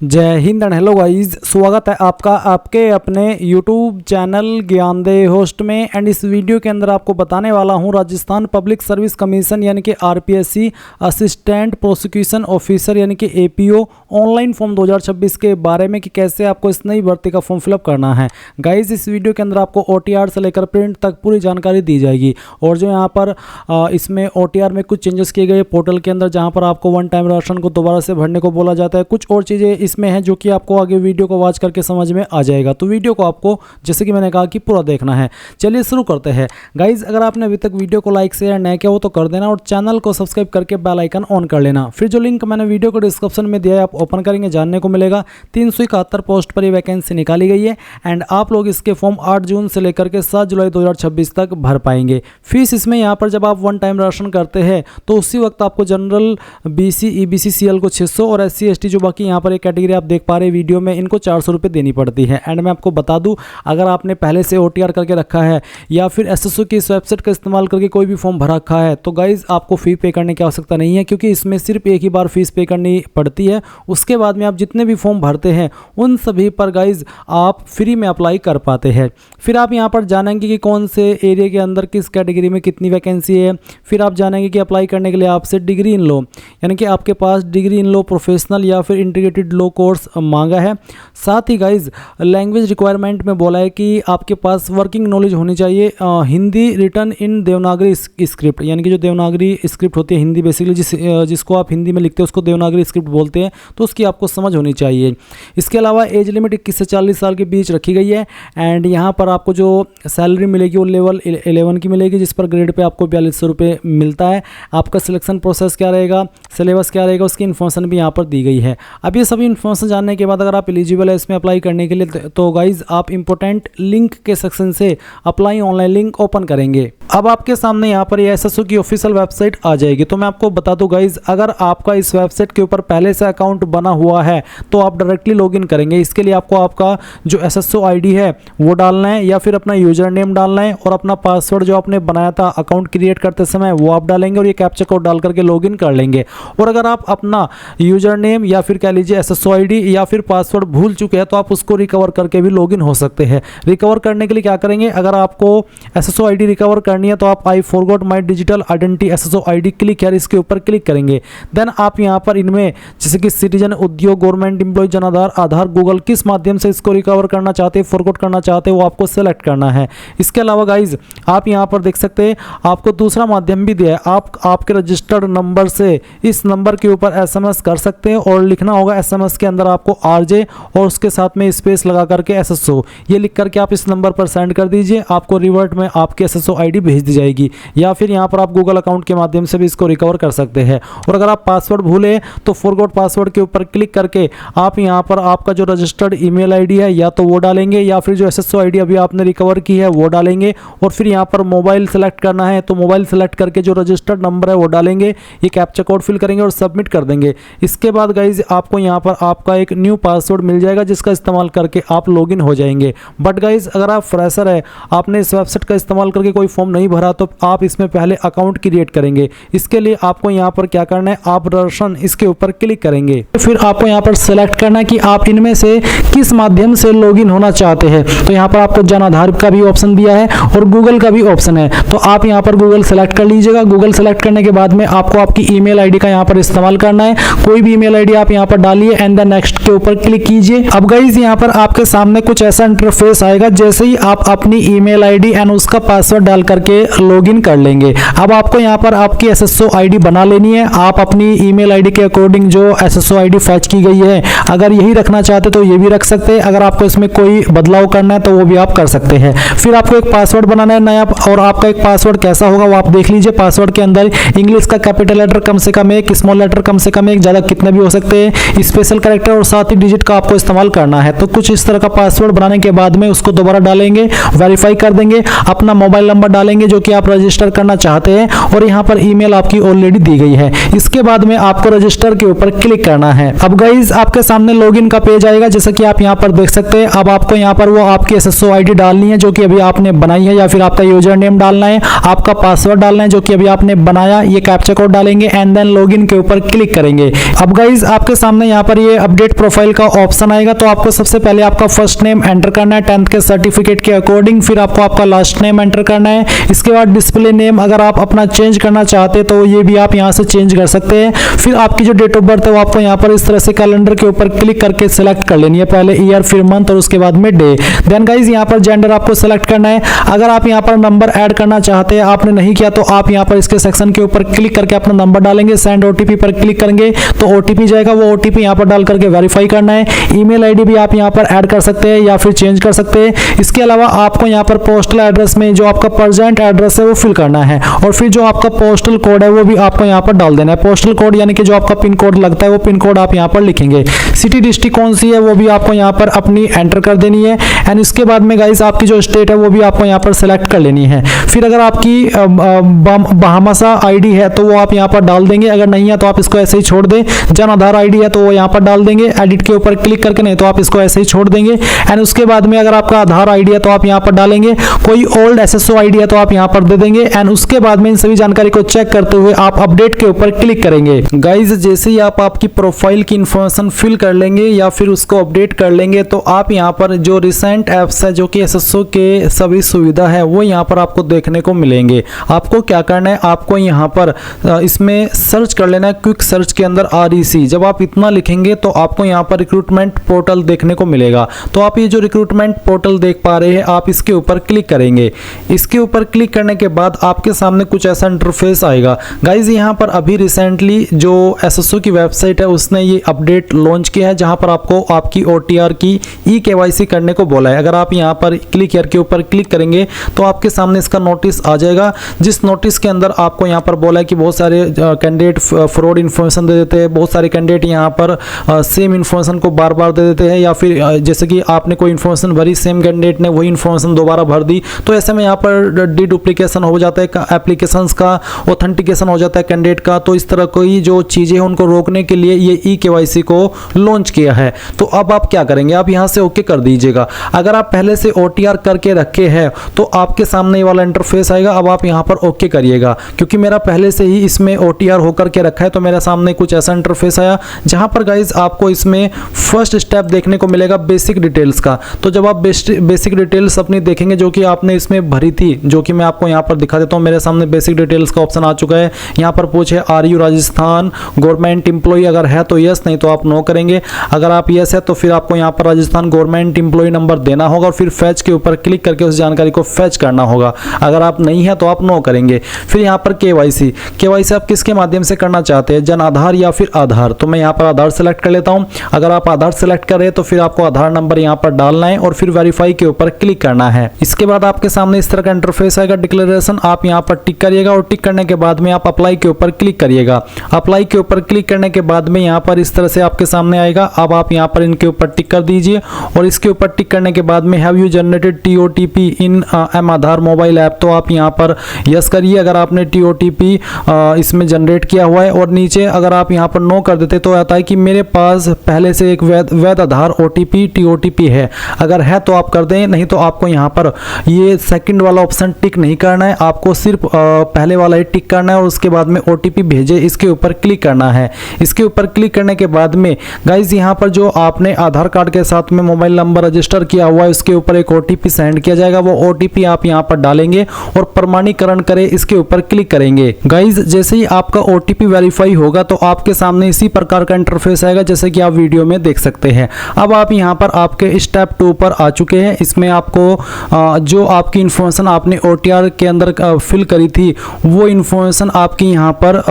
जय Hind and hello guys, स्वागत है आपका आपके अपने YouTube चैनल ज्ञानदेह होस्ट में। एंड इस वीडियो के अंदर आपको बताने वाला हूं राजस्थान पब्लिक सर्विस कमीशन यानी कि RPSC असिस्टेंट प्रोसिक्यूशन ऑफिसर यानी कि APO ऑनलाइन फॉर्म 2026 के बारे में कि कैसे आपको इस नई भर्ती का फॉर्म फिलअप करना है। गाइस इस वीडियो के अंदर आपको OTR से लेकर प्रिंट तक पूरी जानकारी दी जाएगी। और जो यहाँ पर इसमें OTR में कुछ चेंजेस किए गए पोर्टल के अंदर, जहाँ पर आपको वन टाइम राशन को दोबारा से भरने को बोला जाता है। कुछ और चीज़ें इसमें है जो कि आपको आगे वीडियो को वॉच करके समझ में आ जाएगा। तो वीडियो को आपको जैसे कि मैंने कहा कि पूरा देखना है। चलिए शुरू करते हैं। गाइज अगर आपने अभी तक वीडियो को लाइक शेयर नहीं किया हो तो कर देना और चैनल को सब्सक्राइब करके बेल आइकन ऑन कर लेना। फिर जो लिंक मैंने वीडियो को डिस्क्रिप्शन में दिया है आप ओपन करेंगे, जानने को मिलेगा 371 पोस्ट पर ये वैकेंसी निकाली गई है। एंड आप लोग इसके फॉर्म 8 जून से लेकर के 7 जुलाई 2026 तक भर पाएंगे। फीस इसमें यहाँ पर जब आप वन टाइम राशन करते हैं तो उसी वक्त आपको जनरल BC EBC CL को 600 और SC ST जो बाकी यहाँ पर एक कैटेगरी आप देख पा रहे वीडियो में इनको 400 रुपये देनी पड़ती है। एंड मैं आपको बता दूं, अगर आपने पहले से OTR करके रखा है या फिर SSO की इस वेबसाइट का इस्तेमाल करके कोई भी फॉर्म भर रखा है तो गाइज आपको फ़ी पे करने की आवश्यकता नहीं है, क्योंकि इसमें सिर्फ एक ही बार फीस पे करनी पड़ती है। उसके बाद में आप जितने भी फॉर्म भरते हैं उन सभी पर गाइज आप फ्री में अप्लाई कर पाते हैं। फिर आप यहाँ पर जानेंगे कि कौन से एरिया के अंदर किस कैटेगरी में कितनी वैकेंसी है। फिर आप जानेंगे कि अप्लाई करने के लिए आपसे डिग्री इन लॉ यानी कि आपके पास डिग्री इन लॉ प्रोफेशनल या फिर इंटीग्रेटेड लॉ कोर्स मांगा है। साथ ही गाइज लैंग्वेज रिक्वायरमेंट में बोला है कि आपके पास वर्किंग नॉलेज होनी चाहिए Hindi written in Devanagari script, यानी कि जो देवनागरी स्क्रिप्ट होती है हिंदी बेसिकली जिसको आप हिंदी में लिखते हैं उसको देवनागरी स्क्रिप्ट बोलते हैं, तो उसकी आपको समझ होनी चाहिए। इसके अलावा एज लिमिट 21 से 40 साल के बीच रखी गई है। एंड यहाँ पर आपको जो सैलरी मिलेगी वो लेवल 11 की मिलेगी, जिस पर ग्रेड पे आपको 4200 रुपये मिलता है। आपका सिलेक्शन प्रोसेस क्या रहेगा, सिलेबस क्या रहेगा, उसकी इन्फॉर्मेशन भी यहाँ पर दी गई है। अब ये सभी इन्फॉर्मेशन जानने के बाद अगर आप एलिजिबल है इसमें अप्लाई करने के लिए तो गाइज आप इंपॉर्टेंट लिंक के सेक्शन से अप्लाई ऑनलाइन लिंक ओपन करेंगे। अब आपके सामने यहाँ पर SSO की ऑफिशियल वेबसाइट आ जाएगी। तो मैं आपको बता दूं गाइज, अगर आपका इस वेबसाइट के ऊपर पहले से अकाउंट बना हुआ है तो आप डायरेक्टली लॉगिन करेंगे। इसके लिए आपको आपका जो SSO ID है वो डालना है या फिर अपना यूजर नेम डालना है और अपना पासवर्ड जो आपने बनाया था अकाउंट क्रिएट करते समय वो आप डालेंगे और ये कैप्चा कोड डाल करके लॉगिन कर लेंगे। और अगर आप अपना यूजर नेम या फिर कह लीजिए SSO ID या फिर पासवर्ड भूल चुके हैं तो आप उसको रिकवर करके भी लॉगिन हो सकते हैं। रिकवर करने के लिए क्या करेंगे, अगर आपको SSO ID रिकवर करनी है तो आप I forgot my digital identity SSO ID click है, इसके ऊपर क्लिक करेंगे। देन आप यहाँ पर इनमें जैसे कि सिटीजन, उद्योग, government employ, Jan Aadhaar, Google किस माध्यम से इसको रिकवर करना चाहते हैं, फॉरगॉट करना चाहते हैं वो आपको सेलेक्ट करना है। इसके अलावा गाइज आप यहाँ पर देख सकते हैं आपको दूसरा माध्यम भी दिया है। आप आपके रजिस्टर्ड नंबर से इस नंबर के ऊपर SMS कर सकते हैं और लिखना होगा SMS के अंदर आपको RJ और उसके साथ में स्पेस लगा करके SSO ये लिख करके आप इस नंबर पर सेंड कर दीजिए। आपको रिवर्ट में आपकी SSO ID भेज दी जाएगी। या फिर यहाँ पर आप गूगल अकाउंट के माध्यम से भी इसको रिकवर कर सकते हैं। और अगर आप पासवर्ड भूले तो फॉरगॉट पासवर्ड के ऊपर क्लिक करके आप यहाँ पर आपका जो रजिस्टर्ड ईमेल ID है या तो वो डालेंगे या फिर जो SSO ID अभी आपने रिकवर की है वो डालेंगे। और फिर यहाँ पर मोबाइल सेलेक्ट करना है तो मोबाइल सेलेक्ट करके जो रजिस्टर्ड नंबर है वो डालेंगे, ये कैप्चा कोड फिल करेंगे और सबमिट कर देंगे। इसके बाद गाइज आपको यहाँ पर आपका एक न्यू पासवर्ड मिल जाएगा जिसका इस्तेमाल करके आप लॉगिन हो जाएंगे। बट गाइज अगर आप फ्रेशर है, आपने इस वेबसाइट का इस्तेमाल करके कोई फॉर्म नहीं भरा तो आप इसमें पहले अकाउंट क्रिएट करेंगे। इसके लिए आपको यहाँ पर क्या करना है, आप दर्शन इसके ऊपर क्लिक करेंगे। फिर आपको यहाँ पर सेलेक्ट करना है कि आप इनमें से किस माध्यम से लॉगिन होना चाहते हैं। तो यहाँ पर आपको जन आधार का भी ऑप्शन दिया है और गूगल का भी ऑप्शन है। तो आप यहाँ पर गूगल सेलेक्ट कर लीजिएगा। गूगल सेलेक्ट करने के बाद में आपको आपकी ईमेल ID का यहाँ पर इस्तेमाल करना है। कोई भी ईमेल ID आप यहाँ पर डालिए एंड द नेक्स्ट के ऊपर क्लिक कीजिए। अब गाइज यहाँ पर आपके सामने कुछ ऐसा इंटरफेस आएगा जैसे ही आप अपनी ईमेल ID एंड उसका पासवर्ड डाल करके लॉगिन कर लेंगे। अब आपको यहाँ पर आपकी SSO ID बना लेनी है। आप अपनी ईमेल ID के अकॉर्डिंग जो SSO ID फैच की गई है अगर यही रखना चाहते तो ये भी रख सकते हैं। अगर आपको इसमें कोई बदलाव करना है तो वो भी आप कर सकते हैं। फिर आपको एक पासवर्ड बनाना है नया और आपका एक पासवर्ड कैसा होगा वो आप देख लीजिए। पासवर्ड के अंदर इंग्लिश का कैपिटल लेटर कम से कम एक, स्मॉल लेटर कम से कम एक, ज़्यादा कितने भी हो सकते हैं, स्पेशल कैरेक्टर और साथ ही डिजिट का आपको इस्तेमाल करना है। तो कुछ इस तरह का पासवर्ड बनाने के बाद में उसको दोबारा डालेंगे, वेरीफाई कर देंगे, अपना मोबाइल नंबर डालेंगे जो कि आप रजिस्टर करना चाहते हैं और यहाँ पर ईमेल आपकी ऑलरेडी दी गई है। इसके बाद में आपको रजिस्टर के ऊपर क्लिक करना है। अब गाइज आपके सामने लॉगिन का पेज आएगा जैसा कि आप यहाँ पर देख सकते हैं। अब आपको यहाँ पर वो आपकी SSO ID डालनी है जो कि अभी आपने बनाई है या फिर आपका यूजर नेम डालना है, आपका पासवर्ड डालना है जो कि अभी आपने बनाया, ये कैप्चा कोड डालेंगे एंड देन लॉगिन के ऊपर क्लिक करेंगे। अब गाइज आपके सामने यहाँ पर ये ये अपडेट प्रोफाइल का ऑप्शन आएगा तो आपको सबसे पहले आपका फर्स्ट नेम एंटर करना है 10th के सर्टिफिकेट के अकॉर्डिंग, फिर आपको आपका लास्ट नेम एंटर करना है। इसके बाद डिस्प्ले नेम अगर आप अपना चेंज करना चाहते हैं तो ये भी आप यहाँ से चेंज कर सकते हैं। फिर आपकी जो डेट ऑफ बर्थ है वो आपको यहाँ पर इस तरह से कैलेंडर के ऊपर क्लिक करके सिलेक्ट कर लेनी है, पहले ईयर फिर मंथ और उसके बाद में डे। देन गाइज यहाँ पर जेंडर आपको सिलेक्ट करना है। अगर आप यहाँ पर नंबर ऐड करना चाहते हैं, आपने नहीं किया तो आप यहाँ पर इसके सेक्शन के ऊपर क्लिक करके अपना नंबर डालेंगे, सेंड ओटीपी पर क्लिक करेंगे तो ओटीपी जाएगा, वो ओटीपी यहाँ पर डाल करके वेरीफाई करना है। ईमेल आईडी भी आप यहाँ पर ऐड कर सकते हैं या फिर चेंज कर सकते हैं। इसके अलावा आपको यहाँ पर पोस्टल एड्रेस में जो आपका प्रेजेंट एड्रेस है वो फिल करना है और फिर जो आपका पोस्टल कोड है वो भी आपको यहाँ पर डाल देना है। पोस्टल कोड यानी कि जो आपका पिन कोड लगता है वो पिन कोड आप यहाँ पर लिखेंगे। सिटी डिस्ट्रिक्ट कौन सी है वो भी आपको यहाँ पर अपनी एंटर कर देनी है। एंड इसके बाद में गाइस आपकी जो स्टेट है वो भी आपको यहाँ पर सेलेक्ट कर लेनी है। फिर अगर आपकी बहामासा आईडी है तो वो आप यहाँ पर डाल देंगे, अगर नहीं है तो आप इसको ऐसे ही छोड़ दें। जन आधार आईडी है तो वो यहाँ पर डाल देंगे, एडिट के ऊपर क्लिक करके, नहीं तो आप इसको ऐसे ही छोड़ देंगे। एंड उसके बाद में अगर आपका आधार आईडी है तो आप यहाँ पर डालेंगे, कोई ओल्ड एसएसओ आईडी है तो आप यहाँ पर दे देंगे। एंड उसके बाद में इन सभी जानकारी को चेक करते हुए आप अपडेट के ऊपर क्लिक करेंगे। गाइज जैसे ही आप आपकी प्रोफाइल की इंफॉर्मेशन फिल कर लेंगे या फिर उसको अपडेट कर लेंगे तो आप यहाँ पर जो रिसेंट ऐप्स है जो कि एसएसओ के सभी सुविधा है वो यहाँ पर आपको देखने को मिलेंगे। आपको क्या करना है, आपको यहाँ पर इसमें सर्च कर लेना है, क्विक सर्च के अंदर REC। जब आप इतना लिखेंगे तो आपको यहाँ पर रिक्रूटमेंट पोर्टल देखने को मिलेगा। तो आप ये जो रिक्रूटमेंट पोर्टल देख पा रहे हैं आप इसके ऊपर क्लिक करेंगे। इसके ऊपर क्लिक करने के बाद आपके सामने कुछ ऐसा इंटरफेस आएगा। गाइज यहाँ पर अभी रिसेंटली जो एसएसओ की वेबसाइट है उसने ये अपडेट लॉन्च किया है जहाँ पर आपको आपकी OTR की eKYC करने को बोला है। अगर आप यहाँ पर क्लिक हियर के ऊपर क्लिक करेंगे तो आपके सामने इसका नोटिस आ जाएगा, जिस नोटिस के अंदर आपको यहाँ पर बोला है कि बहुत सारे कैंडिडेट फ्रॉड इन्फॉर्मेशन दे देते हैं, बहुत सारे कैंडिडेट यहाँ पर सेम इन्फॉर्मेशन को बार बार दे देते हैं, या फिर जैसे कि आपने कोई इन्फॉर्मेशन भरी, सेम कैंडिडेट ने वही इन्फॉर्मेशन दोबारा भर दी, तो ऐसे में यहाँ पर डुप्लीकेशन हो जाता है, एप्लीकेशंस का ऑथेंटिकेशन हो जाता है कैंडिडेट का। तो इस तरह कोई जो चीज़ें हैं उनको रोकने के लिए ये eKYC को लॉन्च किया है। तो अब आप क्या करेंगे, आप यहाँ से ओके कर दीजिएगा। अगर आप पहले से OTR करके रखे हैं तो आपके सामने ये वाला इंटरफेस आएगा। अब आप यहाँ पर ओके करिएगा, क्योंकि मेरा पहले से ही इसमें OTR होकर के रखा है तो मेरे सामने कुछ ऐसा इंटरफेस आया जहाँ पर गाइज आपको इसमें फर्स्ट स्टेप देखने को मिलेगा बेसिक डिटेल्स का। तो जब आप बेसिक डिटेल्स अपनी देखेंगे जो कि आपने इसमें भरी थी, जो कि मैं आपको यहाँ पर दिखा देता हूँ, मेरे सामने बेसिक डिटेल्स का ऑप्शन आ चुका है। यहाँ पर पूछे are you Rajasthan government employee, अगर है तो यस, नहीं तो आप नो करेंगे। अगर आप यस है तो फिर आपको यहाँ पर राजस्थान गवर्नमेंट एम्प्लॉय नंबर देना होगा और फिर फैच के ऊपर क्लिक करके उस जानकारी को फैच करना होगा। अगर आप नहीं है तो आप नो करेंगे। फिर यहाँ पर KYC आप किसके माध्यम से करना चाहते हैं, जन आधार या फिर आधार। तो मैं यहाँ पर आधार सेलेक्ट कर लेता हूँ। अगर आप आधार सेलेक्ट करें तो फिर आपको आधार नंबर यहाँ पर डालना है और फिर वेरीफाई के ऊपर क्लिक करना है। इसके बाद आपके सामने इस तरह का इंटरफेस आएगा डिक्लेरेशन, आप यहाँ पर टिक करिएगा और टिक करने के बाद में आप अप्लाई के ऊपर क्लिक करिएगा। अप्लाई के ऊपर क्लिक करने के बाद में यहाँ पर इस तरह से आपके सामने आएगा। अब आप यहाँ पर इनके ऊपर टिक कर दीजिए और इसके ऊपर टिक करने के बाद में have you generated TOTP in m Aadhaar mobile app, तो आप यहाँ पर यस करिए अगर आपने TOTP इसमें जनरेट किया हुआ है। और नीचे अगर आप यहाँ पर नो कर देते तो आता है कि मेरे पास पहले से एक वैध आधार OTP TOTP है। अगर है तो आप कर दें, नहीं तो आपको यहाँ पर ये सेकंड वाला ऑप्शन टिक नहीं करना है, आपको सिर्फ पहले वाला ही टिक करना है और उसके बाद में OTP भेजे इसके ऊपर क्लिक करना है। इसके ऊपर क्लिक करने के बाद में गाइज यहाँ पर जो आपने आधार कार्ड के साथ में मोबाइल नंबर रजिस्टर किया हुआ है उसके ऊपर एक OTP सेंड किया जाएगा। वो OTP आप यहाँ पर डालेंगे और प्रमाणीकरण करें इसके ऊपर क्लिक करेंगे। गाइज जैसे ही आपका OTP वेरीफाई होगा तो आपके सामने इसी प्रकार का इंटरफेस आएगा जैसे कि आप वीडियो में देख सकते हैं। अब आप यहाँ पर आपके स्टेप 2 पर आ चुके हैं। इसमें आपको जो आपकी इंफॉर्मेशन आपने OTR के अंदर फिल करी थी वो इंफॉर्मेशन आपकी यहाँ पर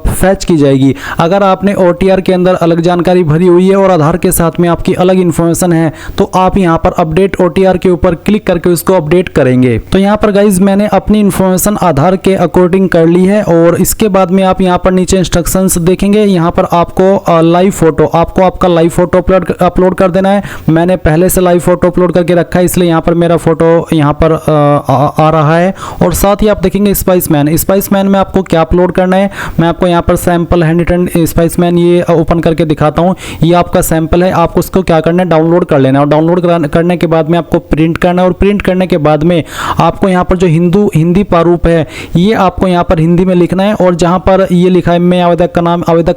फैच की जाएगी। अगर आपने OTR के अंदर अलग जानकारी भरी हुई है और आधार के साथ में आपकी अलग इंफॉर्मेशन है तो आप यहाँ पर अपडेट OTR के ऊपर क्लिक करके उसको अपडेट करेंगे। तो यहाँ पर गाइज मैंने अपनी इंफॉर्मेशन आधार के अकॉर्डिंग कर ली है और इसके बाद में आप यहाँ पर नीचे इंस्ट्रक्शंस देखेंगे। यहाँ पर आपको लाइव फोटो, आपको आपका लाइव फोटो अपलोड कर देना है। मैंने पहले से लाइव फोटो अपलोड करके रखा है इसलिए यहाँ पर मेरा फोटो यहाँ पर आ रहा है। और साथ ही आप देखेंगे स्पाइसमैन में आपको क्या अपलोड करना है। मैं आपको यहाँ पर सैंपल हैंड रिटन स्पाइसमैन ये ओपन करके दिखाता हूँ। ये आपका सैंपल है, आपको उसको क्या करना है, डाउनलोड कर लेना है। और डाउनलोड करने के बाद में आपको प्रिंट करना है और प्रिंट करने के बाद में आपको यहाँ पर जो हिंदी प्रारूप है ये आपको यहाँ पर हिंदी में लिखना है। और जहाँ पर ये लिखा है मैं आवेदक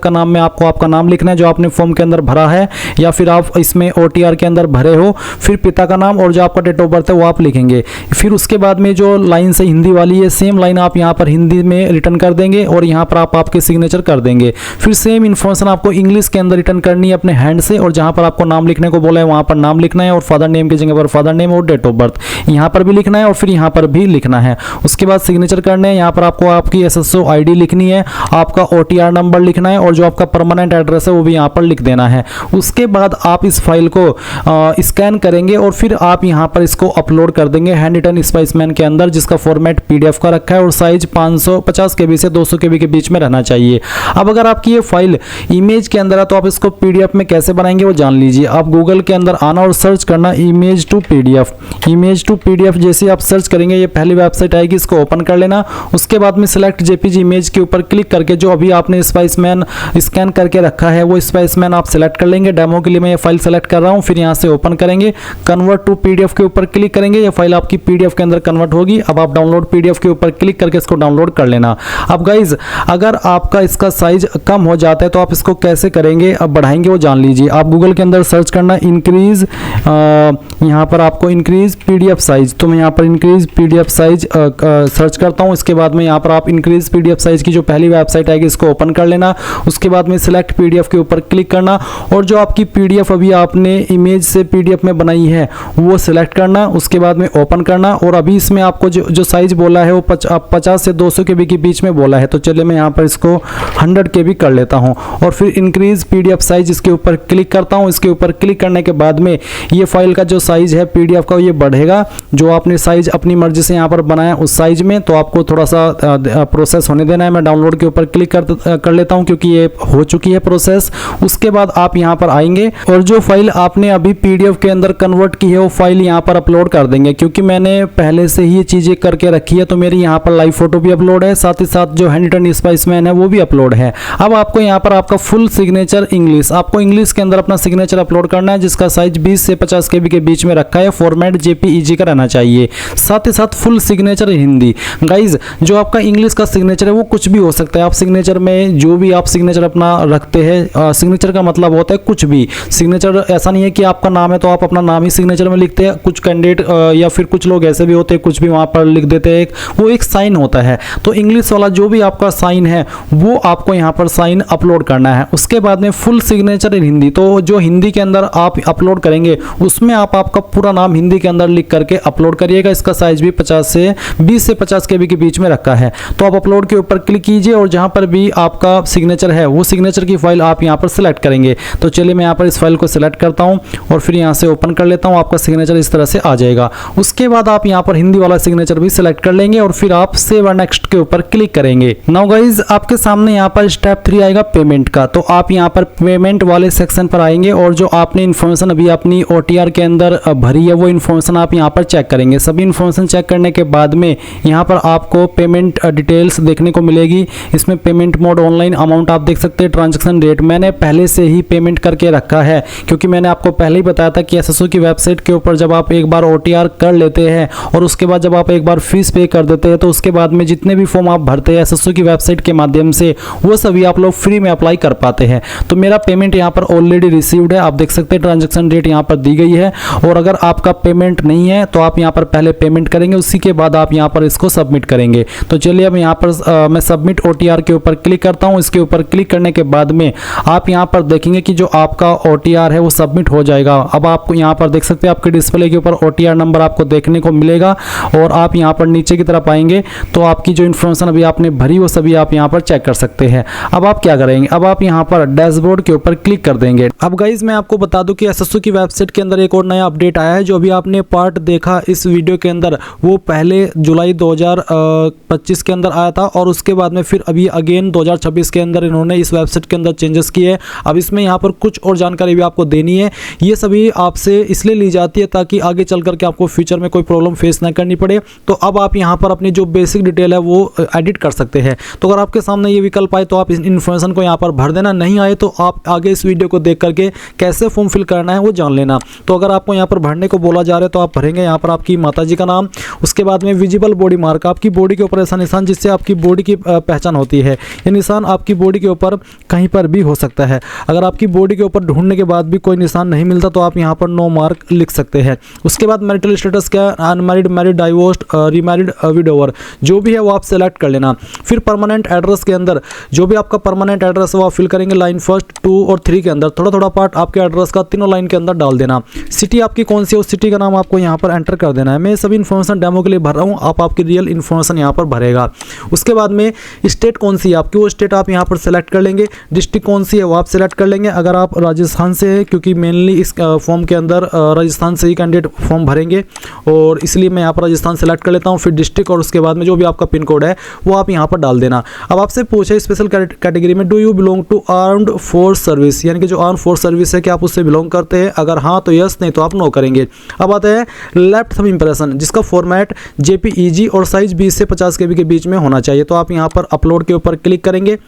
का नाम में आपको आपका नाम लिखना है जो आपने फॉर्म के अंदर भरा है या फिर आप इसमें OTR के अंदर भरे हो, फिर पिता का नाम और जो आपका डेट ऑफ बर्थ है वो आप लिखेंगे। फिर उसके बाद में जो लाइन से हिंदी वाली है सेम लाइन आप यहाँ पर हिंदी में रिटर्न कर देंगे और यहाँ पर आप आपके सिग्नेचर कर देंगे। फिर सेम इन्फॉर्मेशन आपको इंग्लिश के अंदर रिटर्न करनी है अपने हैंड से, और जहाँ पर आपको नाम लिखने को बोला है वहाँ पर नाम लिखना है और फादर नेम की जगह पर फादर नेम और डेट ऑफ बर्थ यहाँ पर भी लिखना है और फिर यहाँ पर भी लिखना है। उसके बाद सिग्नेचर करने हैं। यहाँ पर आपको आपकी SSO ID लिखनी है, आपका OTR नंबर लिखना है और जो आपका परमानेंट एड्रेस है वो भी यहाँ पर लिख देना है। उसके बाद आप इस फाइल को स्कैन करेंगे और फिर आप यहाँ पर इसको अपलोड कर देंगे हैंड रिटन स्पाइसमैन के अंदर, जिसका फॉर्मेट PDF का रखा है और साइज 550 KB से 200 KB के बीच में रहना चाहिए। अब अगर आपकी ये फाइल इमेज के अंदर है तो आप इसको PDF में कैसे बनाएंगे वो जान लीजिए। आप गूगल के अंदर आना और सर्च करना इमेज टू PDF। जैसे आप सर्च करेंगे ये पहली वेबसाइट आएगी, इसको ओपन कर लेना। उसके बाद में सिलेक्ट JPG इमेज के ऊपर क्लिक करके जो अभी आपने स्पाइसमैन स्कैन करके रखा है वो स्पाइसमैन आप सेलेक्ट कर लेंगे। डेमो के लिए मैं ये फाइल सेलेक्ट कर रहा हूँ। फिर यहाँ से ओपन करेंगे, कन्वर्ट टू PDF के ऊपर क्लिक करेंगे, ये फाइल आपकी PDF के अंदर कन्वर्ट होगी। अब आप डाउनलोड PDF के ऊपर क्लिक करके इसको डाउनलोड कर लेना। अब गाइज अगर आपका इसका साइज कम हो जाता है तो आप इसको कैसे करेंगे, अब बढ़ाएंगे वो जान लीजिए। आप गूगल के अंदर सर्च करना इंक्रीज, यहाँ पर आपको इंक्रीज PDF साइज, तो मैं यहाँ पर इंक्रीज PDF साइज सर्च करता हूँ। इसके बाद में यहाँ पर आप इंक्रीज PDF साइज की जो पहली वेबसाइट आएगी इसको ओपन कर लेना। उसके बाद में सिलेक्ट PDF के ऊपर क्लिक करना और जो आपकी PDF अभी आपने इमेज से PDF में बनाई है वो सिलेक्ट करना। उसके बाद में ओपन करना और अभी इसमें आपको जो साइज बोला है वो 50 से 200 KB के बीच में बोला है, तो चलिए मैं यहाँ पर इसको 100 KB कर लेता हूँ और फिर इंक्रीज PDF साइज इसके ऊपर क्लिक करता हूँ। इसके ऊपर क्लिक करने के बाद में ये फाइल का जो साइज है PDF का ये बढ़ेगा। जो आपने साइज अपनी मर्जी से यहाँ पर बनाया उस साइज में, तो आपको थोड़ा सा प्रोसेस होने देना है। मैं डाउनलोड के ऊपर क्लिक कर लेता हूँ क्योंकि ये हो चुकी है प्रोसेस। उसके बाद आप यहाँ पर आएंगे और जो फाइल आपने अभी PDF के अंदर कन्वर्ट की है वो फाइल यहाँ पर अपलोड कर देंगे। क्योंकि मैंने पहले से ही ये चीज़ें करके रखी है तो मेरी यहाँ पर लाइव फोटो भी अपलोड है, साथ ही साथ जो हैंड रिटन स्पाइसमैन है वो भी अपलोड है। अब आपको यहाँ पर आपका फुल सिग्नेचर इंग्लिश, आपको इंग्लिश के अंदर अपना सिग्नेचर अपलोड करना है, जिसका साइज 20 से 50 KB के बीच में रखा है। फॉर्मेट JPEG का रहना चाहिए। साथ ही साथ फुल सिग्नेचर हिंदी। गाइज जो आपका इंग्लिश का सिग्नेचर है वो कुछ भी हो सकता है। आप सिग्नेचर में जो भी आप सिग्नेचर अपना रखते हैं, सिग्नेचर का मतलब होता है कुछ भी। सिग्नेचर ऐसा नहीं है कि आपका नाम है तो आप अपना नाम ही सिग्नेचर में लिखते हैं। कुछ कैंडिडेट या फिर कुछ लोग ऐसे भी होते हैं कुछ भी वहाँ पर लिख देते हैं, वो एक साइन होता है। तो इंग्लिश वाला जो भी आपका साइन है वो आपको यहाँ पर साइन अपलोड करना है। उसके बाद में फुल सिग्नेचर इन हिंदी, तो जो हिंदी के अंदर आप अपलोड करेंगे उसमें आप आपका पूरा नाम हिंदी के अंदर लिख करके अपलोड करिएगा। इसका साइज भी 20 से 50 KB के बीच में रखा है। तो आप अपलोड के ऊपर क्लिक कीजिए और जहाँ पर भी आपका सिग्नेचर है वो सिग्नेचर की फाइल आप यहाँ पर सिलेक्ट करेंगे। तो चलिए मैं यहाँ पर इस फाइल को सिलेक्ट करता हूँ और फिर यहाँ से ओपन कर लेता हूँ। आपका सिग्नेचर इस तरह से आ जाएगा। उसके बाद आप यहाँ पर हिंदी वाला सिग्नेचर भी सिलेक्ट कर लेंगे और फिर आप सेव एंड नेक्स्ट के ऊपर क्लिक करेंगे। नाउ गाइज आपके सामने यहाँ पर स्टेप 3 आएगा पेमेंट का। तो आप यहाँ पर पेमेंट वाले सेक्शन पर आएंगे और जो आपने इन्फॉर्मेशन अभी अपनी OTR के अंदर भरी है वो इन्फॉर्मेशन आप यहाँ पर चेक करेंगे। सभी इन्फॉर्मेशन चेक करने के बाद में यहाँ पर आपको पेमेंट डिटेल्स देखने को मिलेगी। इसमें पेमेंट मोड ऑनलाइन, अमाउंट आप देख सकते हैं, ट्रांजैक्शन रेट मैंने पहले से ही पेमेंट करके रखा है क्योंकि मैंने आपको पहले ही बताया था कि SSO की वेबसाइट के ऊपर जब आप एक बार OTR कर लेते हैं और उसके बाद जब आप एक बार फीस पे कर देते हैं तो उसके बाद में जितने भी फॉर्म आप भरते हैं SSO की वेबसाइट के माध्यम से वो सभी आप लोग फ्री में अप्लाई कर पाते हैं। तो मेरा पेमेंट यहाँ पर ऑलरेडी रिसीव्ड है, आप देख सकते हैं ट्रांजैक्शन रेट यहाँ पर दी गई है। और अगर आपका पेमेंट नहीं है तो आप यहाँ पर पहले पेमेंट करेंगे, उसी के बाद आप यहाँ पर इसको सबमिट करेंगे। तो चलिए अब यहाँ पर मैं सबमिट OTR के ऊपर क्लिक करता हूँ। इसके ऊपर क्लिक करने के बाद में आप यहाँ पर देखेंगे कि जो आपका OTR है वो सबमिट हो जाएगा। अब आप यहाँ पर देख सकते हैं आपके डिस्प्ले के ऊपर OTR नंबर आपको देखने को मिलेगा और आप यहाँ पर नीचे की तरफ आएंगे तो आपकी जो इन्फॉर्मेशन अभी आपने भरी वो सभी आप यहाँ पर चेक कर सकते हैं। अब आप क्या करेंगे, अब आप यहाँ पर डैशबोर्ड के ऊपर क्लिक कर देंगे। अब गाइज मैं आपको बता दूं कि SSO की वेबसाइट के अंदर एक और नया अपडेट आया है। जो अभी आपने पार्ट देखा इस वीडियो के अंदर वो पहले जुलाई 2025 के अंदर आया था और उसके बाद में फिर अभी अगेन 2026 के अंदर इन्होंने इस वेबसाइट के अंदर चेंजेस किए। अब इसमें यहाँ पर कुछ और जानकारी भी आपको देनी है। ये सभी आपसे इसलिए ली जाती है ताकि आगे चल करके आपको फ्यूचर में कोई प्रॉब्लम फेस ना करनी पड़े। तो अब आप यहाँ पर अपनी जो बेसिक डिटेल है वो एडिट कर सकते हैं। तो अगर आपके सामने ये विकल्प आए तो आप इस इन्फॉर्मेशन को यहाँ पर भर देना, नहीं आए तो आप आगे इस वीडियो को देख करके कैसे फॉर्म फिल करना है वो जान लेना। तो अगर आपको यहाँ पर भरने को बोला जा रहा है तो आप भरेंगे यहाँ पर आपकी माताजी का नाम, उसके बाद में विजिबल बॉडी मार्क, आपकी बॉडी के ऊपर ऐसा निशान जिससे आपकी बॉडी की पहचान होती है। ये निशान आपकी बॉडी के ऊपर कहीं पर भी हो सकता है। है। अगर आपकी बॉडी के ऊपर ढूंढने के बाद भी कोई निशान नहीं मिलता तो आप यहाँ पर नो मार्क लिख सकते हैं। उसके बाद मैरिटल स्टेटस क्या, unmarried, married, divorced, remarried, widower, जो भी है वो आप सेलेक्ट कर लेना। फिर परमानेंट एड्रेस के अंदर जो भी आपका परमानेंट एड्रेस है वो आप फिल करेंगे लाइन 1, 2 और 3 के अंदर। थोड़ा थोड़ा पार्ट आपके एड्रेस का तीनों लाइन के अंदर डाल देना। सिटी आपकी कौन सी है उस सिटी का नाम आपको यहाँ पर एंटर कर देना है। मैं सभी इन्फॉर्मेशन डेमो के लिए भर रहा हूँ, आप आपकी रियल इन्फॉर्मेशन यहाँ पर भरेगा। उसके बाद में स्टेट कौन सी है आपकी, वो स्टेट आप यहाँ पर सेलेक्ट कर लेंगे। डिस्ट्रिक्ट कौन सी है वो आप सेलेक्ट कर लेंगे। अगर आप राजस्थान से है, क्योंकि मेनली इस फॉर्म के अंदर राजस्थान से ही कैंडिडेट फॉर्म भरेंगे और इसलिए मैं यहाँ पर राजस्थान सेलेक्ट कर लेता हूँ। फिर डिस्ट्रिक्ट और उसके बाद में जो भी आपका पिन कोड है वो आप यहाँ पर डाल देना। अब आपसे पूछे स्पेशल कैटेगरी में do you belong to armed force service, यानी कि जो आर्म फोर्स सर्विस है क्या आप उससे बिलोंग करते हैं। अगर हाँ तो यस, नहीं तो आप नो करेंगे। अब आता है लेफ्ट थंब इंप्रेशन, जिसका फॉर्मेट जेपीईजी और साइज 20 से 50 KB के बीच में होना चाहिए। तो आप यहाँ पर अपलोड के ऊपर क्लिक करेंगे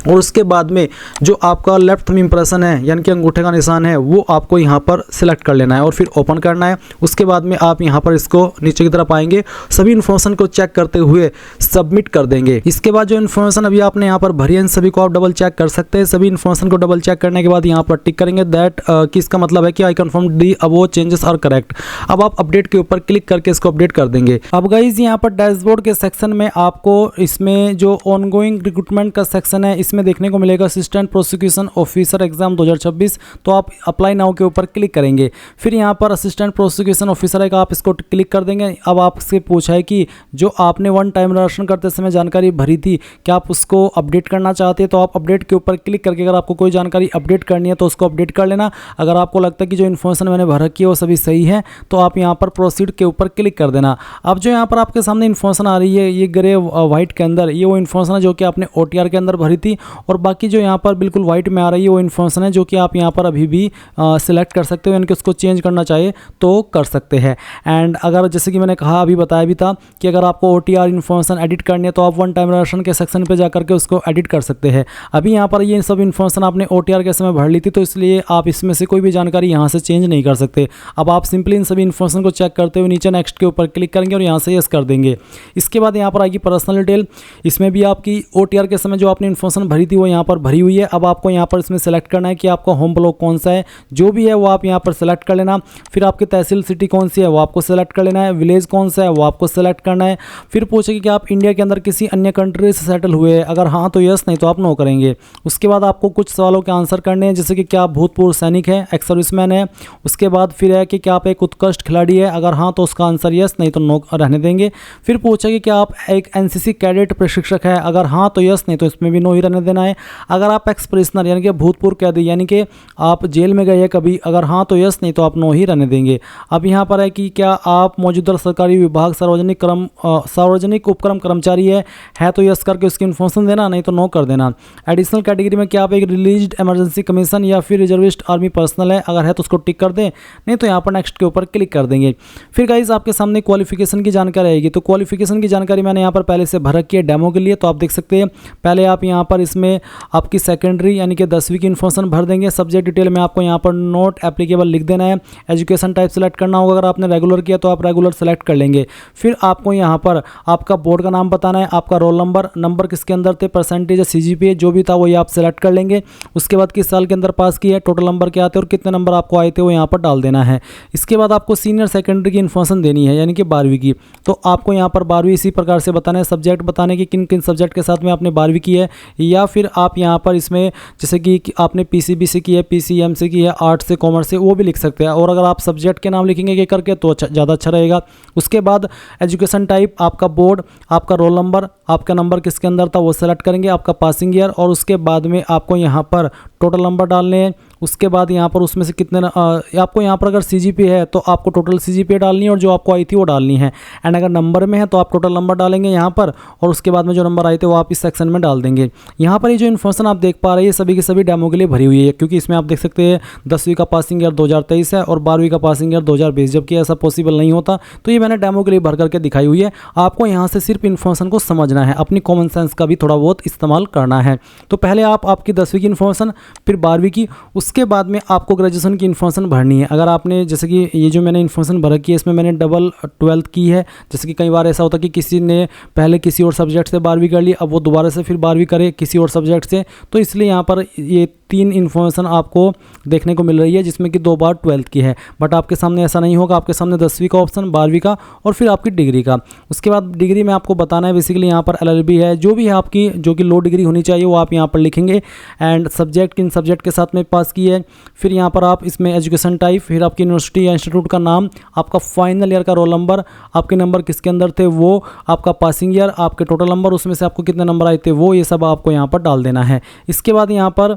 और उसके बाद में जो आपका लेफ्ट थंब इंप्रेशन है यानी कि अंगूठे का निशान है वो आपको यहाँ पर सिलेक्ट कर लेना है और फिर ओपन करना है। उसके बाद में आप यहाँ पर इसको नीचे की तरफ आएंगे, सभी इन्फॉर्मेशन को चेक करते हुए सबमिट कर देंगे। इसके बाद जो इन्फॉर्मेशन अभी आपने यहाँ पर भरी है इन सभी को आप डबल चेक कर सकते हैं। सभी इन्फॉर्मेशन को डबल चेक करने के बाद यहाँ पर टिक करेंगे दैट कि इसका मतलब है कि I confirm the above changes are correct. अब आप अपडेट के ऊपर क्लिक करके इसको अपडेट कर देंगे। अब गाइज यहाँ पर डैशबोर्ड के सेक्शन में आपको इसमें जो ऑनगोइंग रिक्रूटमेंट का सेक्शन है इसमें देखने को मिलेगा असिस्टेंट प्रोसिक्यूशन ऑफिसर एग्जाम 2026। तो आप अप्लाई नाउ के ऊपर क्लिक करेंगे। फिर यहाँ पर असिस्टेंट प्रोसिक्यूशन ऑफिसर है आप इसको क्लिक कर देंगे। अब आपसे पूछा है कि जो आपने वन टाइम रजिस्ट्रेशन करते समय जानकारी भरी थी क्या आप उसको अपडेट करना चाहते हैं। तो आप अपडेट के ऊपर क्लिक करके अगर आपको कोई जानकारी अपडेट करनी है तो उसको अपडेट कर लेना। अगर आपको लगता है कि जो इन्फॉर्मेशन मैंने भर रखी है वो सभी सही है तो आप यहाँ पर प्रोसीड के ऊपर क्लिक कर देना। अब जो यहाँ पर आपके सामने इन्फॉर्मेशन आ रही है ये ग्रे व्हाइट के अंदर, ये वो इन्फॉर्मेशन है जो कि आपने OTR के अंदर भरी थी और बाकी जो यहाँ पर बिल्कुल वाइट में आ रही है वो इन्फॉर्मेशन है जो कि आप यहाँ पर अभी भी सिलेक्ट कर सकते हो, यानी कि उसको चेंज करना चाहे तो कर सकते हैं। एंड अगर जैसे कि मैंने कहा अभी बताया भी था कि अगर आपको OTR इन्फॉर्मेशन एडिट करनी है तो आप वन टाइम रजिस्ट्रेशन के सेक्शन पे जाकर के उसको एडिट कर सकते हैं। अभी यहाँ पर ये सब इन्फॉर्मेशन आपने OTR के समय भर ली थी तो इसलिए आप इसमें से कोई भी जानकारी यहाँ से चेंज नहीं कर सकते। अब आप सिंपली इन सभी इन्फॉर्मेशन को चेक करते हुए नीचे नेक्स्ट के ऊपर क्लिक करेंगे और यहाँ से यस कर देंगे। इसके बाद यहाँ पर आएगी पर्सनल डिटेल, इसमें भी आपकी OTR के समय जो आपने इन्फॉर्मेशन भरी थी वो यहाँ पर भरी हुई है। अब आपको यहाँ पर इसमें सेलेक्ट करना है कि आपका होम ब्लॉक कौन सा है, जो भी है वो आप यहाँ पर सेलेक्ट कर लेना। फिर आपकी तहसील सिटी कौन सी है वो आपको सेलेक्ट कर लेना है, विलेज कौन सा है वो आपको सेलेक्ट करना है। फिर पूछेगी कि आप इंडिया के अंदर किसी अन्य कंट्री से सेटल हुए हैं, अगर हाँ तो यस, नहीं तो आप नो करेंगे। उसके बाद आपको कुछ सवालों के आंसर करने हैं जैसे कि क्या आप भूतपूर्व सैनिक है, एक्स सर्विसमैन है। उसके बाद फिर है कि क्या आप एक उत्कृष्ट खिलाड़ी है, अगर हाँ तो उसका आंसर यस, नहीं तो नो रहने देंगे। फिर पूछेगी कि आप एक NCC कैडेट प्रशिक्षक है, अगर हाँ तो यस, नहीं तो इसमें भी नो ही रहने देना है। अगर आप एक्स प्रिजनर यानी कि भूतपूर्व कैदी यानी कि आप जेल में गए हैं कभी, अगर हाँ तो यस, नहीं तो आप नो ही रहने देंगे। अब यहाँ पर है कि क्या आप मौजूदा सरकारी विभाग सार्वजनिक उपक्रम कर्मचारी है तो यस करके उसकी इन्फॉर्मेशन देना, नहीं तो नो कर देना। एडिशनल कैटेगरी में क्या आप एक रिलीज्ड इमरजेंसी कमीशन या फिर रिजर्विस्ट आर्मी पर्सनल है, अगर है तो उसको टिक कर दें, नहीं तो यहाँ पर नेक्स्ट के ऊपर क्लिक कर देंगे। फिर गाइस आपके सामने क्वालिफिकेशन की जानकारी आएगी। तो क्वालिफिकेशन की जानकारी मैंने यहाँ पर पहले से भर रखी है डेमो के लिए, तो आप देख सकते हैं। पहले आप यहाँ पर इसमें आपकी सेकेंडरी यानी कि 10वीं की इन्फॉर्मेशन भर देंगे। सब्जेक्ट डिटेल में आपको यहाँ पर नॉट एप्लीकेबल लिख देना है। एजुकेशन टाइप सेलेक्ट करना होगा, अगर आपने रेगुलर किया तो आप रेगुलर सेलेक्ट कर लेंगे। फिर आपको यहाँ पर आपका बोर्ड का नाम बताना है, आपका रोल नंबर किसके अंदर थे, परसेंटेज या CGPA जो भी था वो ये आप सेलेक्ट कर लेंगे। उसके बाद किस साल के अंदर पास किया है, टोटल नंबर क्या आते हैं और कितने नंबर आपको आए थे वो यहाँ पर डाल देना है। इसके बाद आपको सीनियर सेकेंडरी की इन्फॉर्मेशन देनी है यानी कि 12वीं की। तो आपको यहाँ पर 12वीं इसी प्रकार से बताना है, सब्जेक्ट बताने कि किन किन सब्जेक्ट के साथ में आपने 12वीं की है, या फिर आप यहाँ पर इसमें जैसे कि आपने PCB से की है, PCM से की है, आर्ट से, कॉमर्स से, वो भी लिख सकते हैं। और अगर आप सब्जेक्ट के नाम लिखेंगे ये करके तो ज़्यादा अच्छा रहेगा। उसके बाद एजुकेशन टाइप, आपका बोर्ड, आपका रोल नंबर, आपका नंबर किसके अंदर था वो सेलेक्ट करेंगे, आपका पासिंग ईयर, और उसके बाद में आपको यहाँ पर टोटल नंबर डालने हैं। उसके बाद यहाँ पर उसमें से कितने आपको यहाँ पर अगर CGPA है तो आपको टोटल CGPA डालनी है और जो आपको आई थी वो डालनी है। एंड अगर नंबर में है तो आप टोटल नंबर डालेंगे यहाँ पर, और उसके बाद में जो नंबर आए थे वो आप इस सेक्शन में डाल देंगे। यहाँ पर ये जो इन्फॉर्मेशन आप देख पा रहे हैं सभी की सभी डेमो के लिए भरी हुई है, क्योंकि इसमें आप देख सकते हैं 10वीं का पासिंग ईयर 2023 है और 12वीं का पासिंग ईयर 2020, जबकि ऐसा पॉसिबल नहीं होता। तो ये मैंने डेमो के लिए भर करके दिखाई हुई है। आपको यहाँ से सिर्फ इन्फॉर्मेशन को समझना है, अपनी कॉमन सेंस का भी थोड़ा बहुत इस्तेमाल करना है। तो पहले आपकी 10वीं की इन्फॉर्मेशन, फिर 12वीं की, उसके बाद में आपको ग्रेजुएशन की इन्फॉर्मेशन भरनी है। अगर आपने जैसे कि ये जो मैंने इन्फॉर्मेशन भर रखी है इसमें मैंने डबल 12th की है। जैसे कि कई बार ऐसा होता है कि किसी ने पहले किसी और सब्जेक्ट से 12वीं कर ली, अब वो दोबारा से फिर 12वीं करे किसी और सब्जेक्ट से, तो इसलिए यहाँ पर ये 3 इन्फॉर्मेशन आपको देखने को मिल रही है, जिसमें कि 2 बार 12th की है। बट आपके सामने ऐसा नहीं होगा, आपके सामने 10वीं का ऑप्शन, 12वीं का और फिर आपकी डिग्री का। उसके बाद डिग्री में आपको बताना है बेसिकली यहाँ पर LLB है, जो भी है आपकी, जो कि लो डिग्री होनी चाहिए वो आप यहाँ पर लिखेंगे। एंड सब्जेक्ट किन सब्जेक्ट के साथ में पास की है, फिर यहाँ पर आप इसमें एजुकेशन टाइप, फिर आपकी यूनिवर्सिटी या इंस्टीट्यूट का नाम, आपका फाइनल ईयर का रोल नंबर, आपके नंबर किसके अंदर थे वो, आपका पासिंग ईयर, आपके टोटल नंबर, उसमें से आपको कितने नंबर आए थे वो, ये सब आपको यहाँ पर डाल देना है। इसके बाद यहाँ पर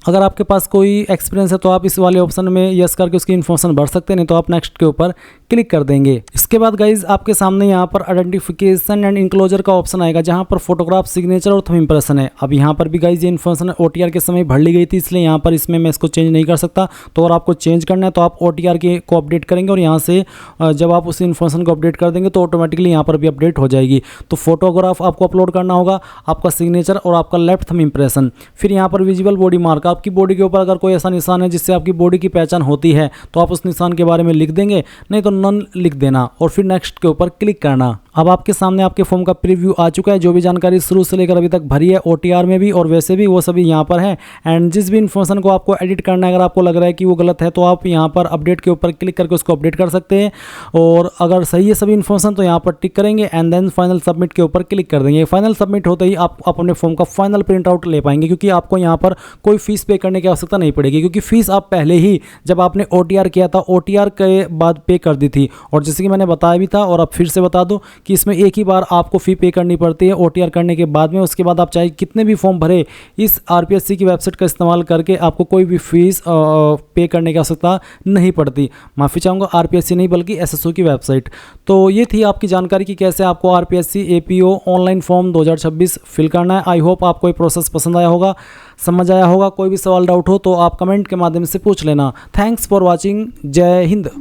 अगर आपके पास कोई एक्सपीरियंस है तो आप इस वाले ऑप्शन में यस करके उसकी इन्फॉर्मेशन भर सकते हैं, नहीं तो आप नेक्स्ट के ऊपर क्लिक कर देंगे। इसके बाद गाइज आपके सामने यहाँ पर आइडेंटिफिकेशन एंड इंक्लोजर का ऑप्शन आएगा, जहाँ पर फोटोग्राफ, सिग्नेचर और थंब इंप्रेशन है। अब यहाँ पर भी गाइज ये इन्फॉर्मेशन OTR के समय भर ली गई थी, इसलिए यहाँ पर इसमें मैं इसको चेंज नहीं कर सकता। तो अगर आपको चेंज करना है तो आप OTR के को अपडेट करेंगे, और यहाँ से जब आप उस इन्फॉर्मेशन को अपडेट कर देंगे तो ऑटोमेटिकली यहाँ पर भी अपडेट हो जाएगी। तो फोटोग्राफ आपको अपलोड करना होगा, आपका सिग्नेचर और आपका लेफ्ट थंब इंप्रेशन। फिर यहाँ पर विजिबल बॉडी मार्क, आपकी बॉडी के ऊपर अगर कोई ऐसा निशान है जिससे आपकी बॉडी की पहचान होती है तो आप उस निशान के बारे में लिख देंगे, नहीं तो नन लिख देना और फिर नेक्स्ट के ऊपर क्लिक करना। अब आपके सामने आपके फॉर्म का प्रीव्यू आ चुका है। जो भी जानकारी शुरू से लेकर अभी तक भरी है OTR में भी और वैसे भी, वो सभी यहाँ पर है। एंड जिस भी इन्फॉर्मेशन को आपको एडिट करना है, अगर आपको लग रहा है कि वो गलत है तो आप यहाँ पर अपडेट के ऊपर क्लिक करके उसको अपडेट कर सकते हैं, और अगर सही है सभी इन्फॉर्मेशन तो यहाँ पर टिक करेंगे एंड देन फाइनल सबमिट के ऊपर क्लिक कर देंगे। फाइनल सबमिट होते ही आप अपने फॉर्म का फाइनल प्रिंट आउट ले पाएंगे, क्योंकि आपको यहाँ पर कोई फीस पे करने की आवश्यकता नहीं पड़ेगी, क्योंकि फीस आप पहले ही जब आपने OTR किया था OTR के बाद पे कर दी थी। और जैसे कि मैंने बताया भी था और अब फिर से बता दूं कि इसमें एक ही बार आपको फ़ी पे करनी पड़ती है OTR करने के बाद में। उसके बाद आप चाहे कितने भी फॉर्म भरे, इस RPSC की वेबसाइट का इस्तेमाल करके आपको कोई भी फीस पे करने की आवश्यकता नहीं पड़ती। माफ़ी चाहूँगा, RPSC नहीं बल्कि SSO की वेबसाइट। तो ये थी आपकी जानकारी कि कैसे आपको RPSC APO online form 2026 fill करना है। आई होप आपको ये प्रोसेस पसंद आया होगा, समझ आया होगा। कोई भी सवाल डाउट हो तो आप कमेंट के माध्यम से पूछ लेना। Thanks for watching. जय हिंद।